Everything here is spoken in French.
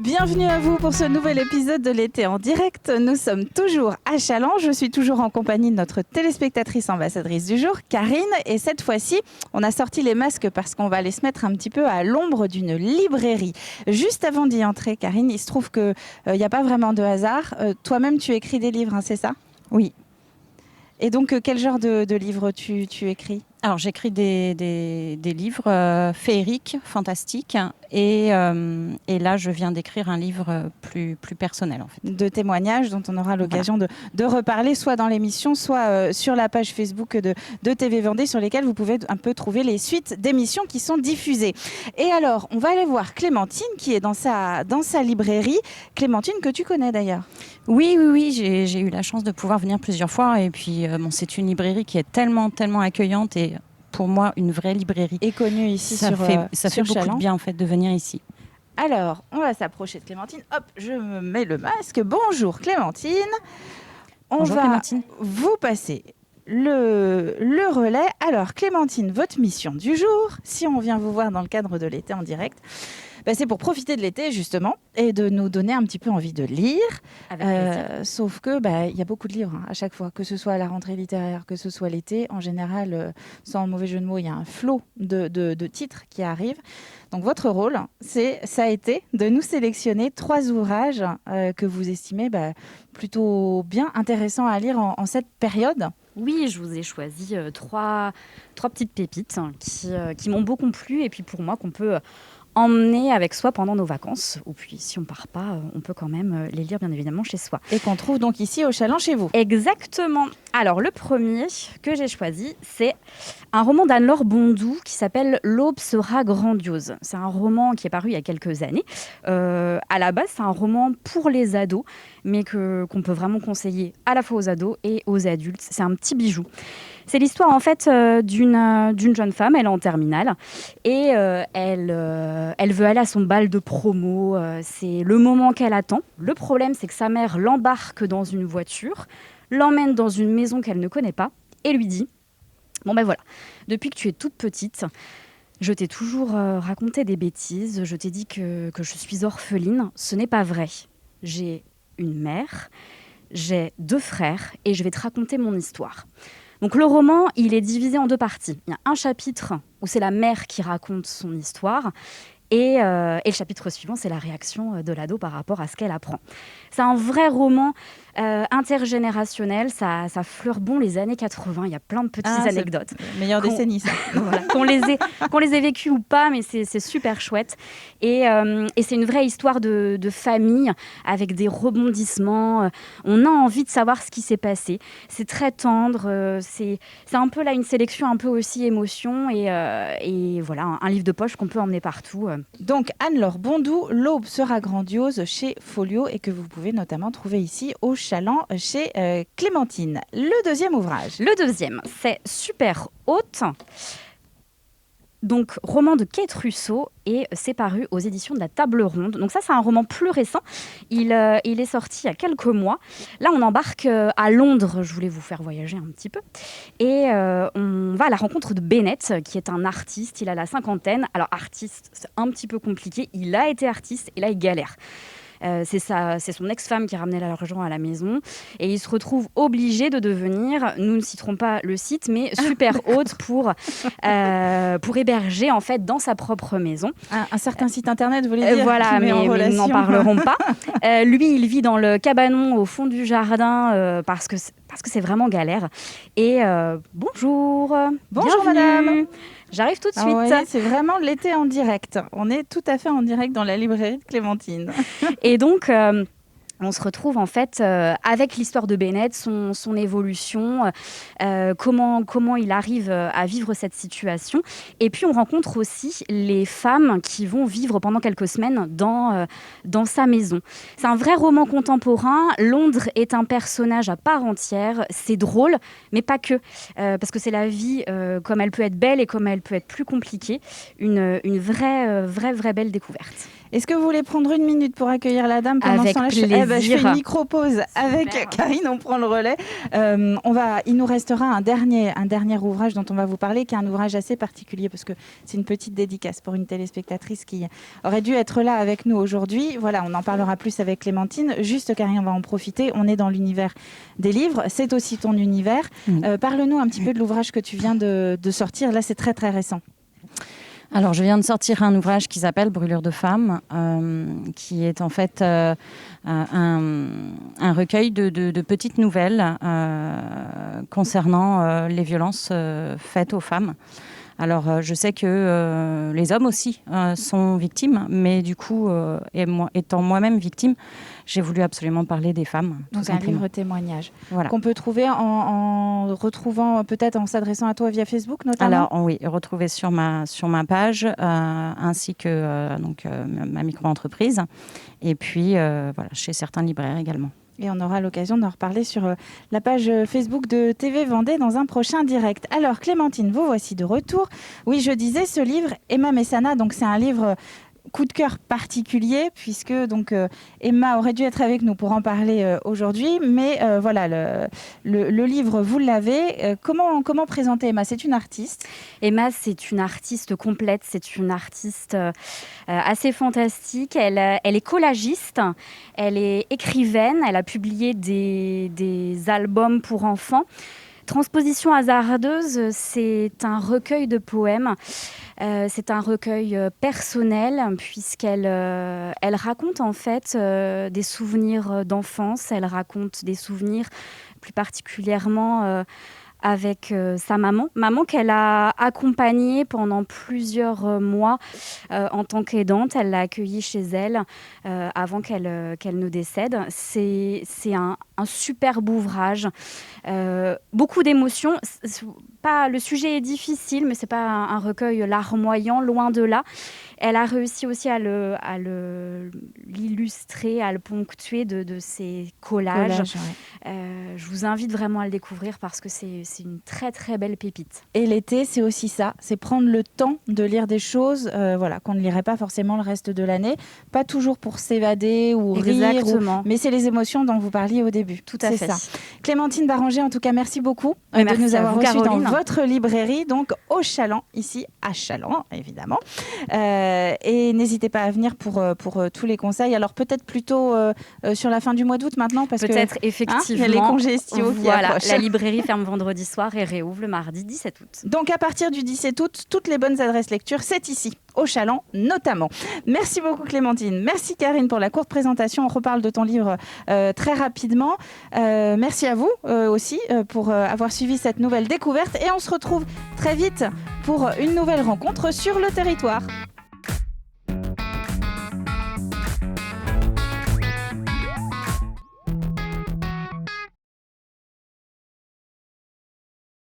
Bienvenue à vous pour ce nouvel épisode de l'été en direct. Nous sommes toujours à Challans. Je suis toujours en compagnie de notre téléspectatrice ambassadrice du jour, Karine. Et cette fois-ci, on a sorti les masques parce qu'on va aller se mettre un petit peu à l'ombre d'une librairie. Juste avant d'y entrer, Karine, il se trouve qu'il n'y a pas vraiment de hasard. Toi-même, tu écris des livres, hein, c'est ça ? Oui. Et donc, quel genre de livres tu écris ? Alors, j'écris des livres féeriques, fantastiques. Et là, je viens d'écrire un livre plus personnel, en fait. De témoignages dont on aura l'occasion de reparler, soit dans l'émission, soit sur la page Facebook de TV Vendée, sur lesquelles vous pouvez un peu trouver les suites d'émissions qui sont diffusées. Et alors, on va aller voir Clémentine, qui est dans sa librairie. Clémentine, que tu connais d'ailleurs. Oui, j'ai eu la chance de pouvoir venir plusieurs fois. Et puis, c'est une librairie qui est tellement accueillante et pour moi, une vraie librairie. Et connue ici ça fait beaucoup de bien, en fait, de venir ici. Alors, on va s'approcher de Clémentine. Hop, je me mets le masque. Bonjour Clémentine. Bonjour Clémentine. Vous passer le relais. Alors Clémentine, votre mission du jour, si on vient vous voir dans le cadre de l'été en direct, c'est pour profiter de l'été justement et de nous donner un petit peu envie de lire. Sauf que il y a beaucoup de livres à chaque fois, que ce soit à la rentrée littéraire, que ce soit l'été. En général, sans mauvais jeu de mots, il y a un flot de titres qui arrivent. Donc votre rôle, ça a été de nous sélectionner 3 ouvrages que vous estimez plutôt bien intéressants à lire en cette période. Oui, je vous ai choisi 3 petites pépites qui m'ont beaucoup plu et puis pour moi qu'on peut emmener avec soi pendant nos vacances. Ou puis si on part pas, on peut quand même les lire bien évidemment chez soi. Et qu'on trouve donc ici au Challans chez vous. Exactement. Alors le premier que j'ai choisi, c'est un roman d'Anne-Laure Bondou qui s'appelle L'aube sera grandiose. C'est un roman qui est paru il y a quelques années. À la base, c'est un roman pour les ados, mais qu'on peut vraiment conseiller à la fois aux ados et aux adultes. C'est un petit bijou. C'est l'histoire en fait d'une jeune femme, elle est en terminale et elle veut aller à son bal de promo. C'est le moment qu'elle attend. Le problème, c'est que sa mère l'embarque dans une voiture, l'emmène dans une maison qu'elle ne connaît pas et lui dit « Bon voilà, depuis que tu es toute petite, je t'ai toujours raconté des bêtises, je t'ai dit que je suis orpheline. Ce n'est pas vrai. J'ai une mère, j'ai 2 frères et je vais te raconter mon histoire. » Donc le roman, il est divisé en 2 parties. Il y a un chapitre où c'est la mère qui raconte son histoire et le chapitre suivant, c'est la réaction de l'ado par rapport à ce qu'elle apprend. C'est un vrai roman intergénérationnel, ça fleure bon les années 80, il y a plein de petites anecdotes. Meilleure décennie, ça. Voilà, qu'on les ait vécues ou pas, mais c'est super chouette. Et c'est une vraie histoire de famille avec des rebondissements. On a envie de savoir ce qui s'est passé. C'est très tendre, c'est un peu là une sélection un peu aussi émotion et voilà, un livre de poche qu'on peut emmener partout. Donc Anne-Laure Bondou, L'aube sera grandiose chez Folio et que vous pouvez notamment trouver ici au Challans chez Clémentine. Le deuxième ouvrage. Le deuxième, c'est Super Haute. Donc, roman de Kate Russo et c'est paru aux éditions de la Table Ronde. Donc ça, c'est un roman plus récent. Il est sorti il y a quelques mois. Là, on embarque à Londres. Je voulais vous faire voyager un petit peu. Et on va à la rencontre de Bennett, qui est un artiste. Il a la 50aine. Alors, artiste, c'est un petit peu compliqué. Il a été artiste et là, il galère. C'est son ex-femme qui ramenait l'argent à la maison et il se retrouve obligé de devenir, nous ne citerons pas le site, mais super hôte pour héberger en fait dans sa propre maison. Un certain site internet, vous voulez dire? Voilà, mais nous n'en parlerons pas. Lui, il vit dans le cabanon au fond du jardin parce que c'est vraiment galère. Et bonjour madame. J'arrive tout de suite. Oui, c'est vraiment l'été en direct. On est tout à fait en direct dans la librairie de Clémentine. Et donc, on se retrouve en fait avec l'histoire de Bennett, son évolution, comment il arrive à vivre cette situation. Et puis, on rencontre aussi les femmes qui vont vivre pendant quelques semaines dans sa maison. C'est un vrai roman contemporain. Londres est un personnage à part entière. C'est drôle, mais pas que. Parce que c'est la vie comme elle peut être belle et comme elle peut être plus compliquée. Une vraie belle découverte. Est-ce que vous voulez prendre une minute pour accueillir la dame pendant Avec ce temps-là? Je fais une micro-pause avec Karine, on prend le relais. Il nous restera un dernier ouvrage dont on va vous parler, qui est un ouvrage assez particulier, parce que c'est une petite dédicace pour une téléspectatrice qui aurait dû être là avec nous aujourd'hui. Voilà, on en parlera plus avec Clémentine. Juste, Karine, on va en profiter. On est dans l'univers des livres. C'est aussi ton univers. Parle-nous un petit peu de l'ouvrage que tu viens de sortir. Là, c'est très, très récent. Alors, je viens de sortir un ouvrage qui s'appelle Brûlure de femmes, qui est en fait un recueil de petites nouvelles concernant les violences faites aux femmes. Alors, je sais que les hommes aussi sont victimes, mais du coup, étant moi-même victime, j'ai voulu absolument parler des femmes. Donc, un livre témoignage voilà. Qu'on peut trouver en retrouvant, peut-être en s'adressant à toi via Facebook notamment. Alors, oui, retrouver sur ma page, ainsi que ma micro-entreprise, et puis voilà, chez certains libraires également. Et on aura l'occasion d'en reparler sur la page Facebook de TV Vendée dans un prochain direct. Alors Clémentine, vous voici de retour. Oui, je disais ce livre, Emma Messana, donc c'est un livre coup de cœur particulier, puisque donc Emma aurait dû être avec nous pour en parler aujourd'hui, mais voilà, le livre, vous l'avez. Comment présenter Emma? C'est une artiste. Emma, c'est une artiste complète, c'est une artiste assez fantastique. Elle est collagiste, elle est écrivaine, elle a publié des albums pour enfants. Transposition hasardeuse, c'est un recueil de poèmes. C'est un recueil personnel puisqu'elle raconte en fait des souvenirs d'enfance. Elle raconte des souvenirs plus particulièrement avec sa maman qu'elle a accompagnée pendant plusieurs mois en tant qu'aidante. Elle l'a accueillie chez elle avant qu'elle ne décède. C'est un superbe ouvrage, beaucoup d'émotions. Le sujet est difficile, mais c'est pas un recueil larmoyant, loin de là. Elle a réussi aussi à l'illustrer, à le ponctuer de ses collages. Je vous invite vraiment à le découvrir parce que c'est une très très belle pépite. Et l'été, c'est aussi ça, c'est prendre le temps de lire des choses qu'on ne lirait pas forcément le reste de l'année. Pas toujours pour s'évader ou rire, mais c'est les émotions dont vous parliez au début. Tout à fait. Ça. Clémentine Barranger, en tout cas, merci beaucoup de nous avoir reçus dans votre librairie, donc au Chaland, ici à Chaland, évidemment. Et n'hésitez pas à venir pour tous les conseils. Alors peut-être plutôt sur la fin du mois d'août maintenant, parce peut-être effectivement. Il y a les congés estivaux qui approchent. La librairie ferme vendredi soir et réouvre le mardi 17 août. Donc à partir du 17 août, toutes les bonnes adresses lecture, c'est ici, au Chaland notamment. Merci beaucoup Clémentine. Merci Karine pour la courte présentation. On reparle de ton livre très rapidement. Merci à vous aussi pour avoir suivi cette nouvelle découverte. Et on se retrouve très vite pour une nouvelle rencontre sur le territoire.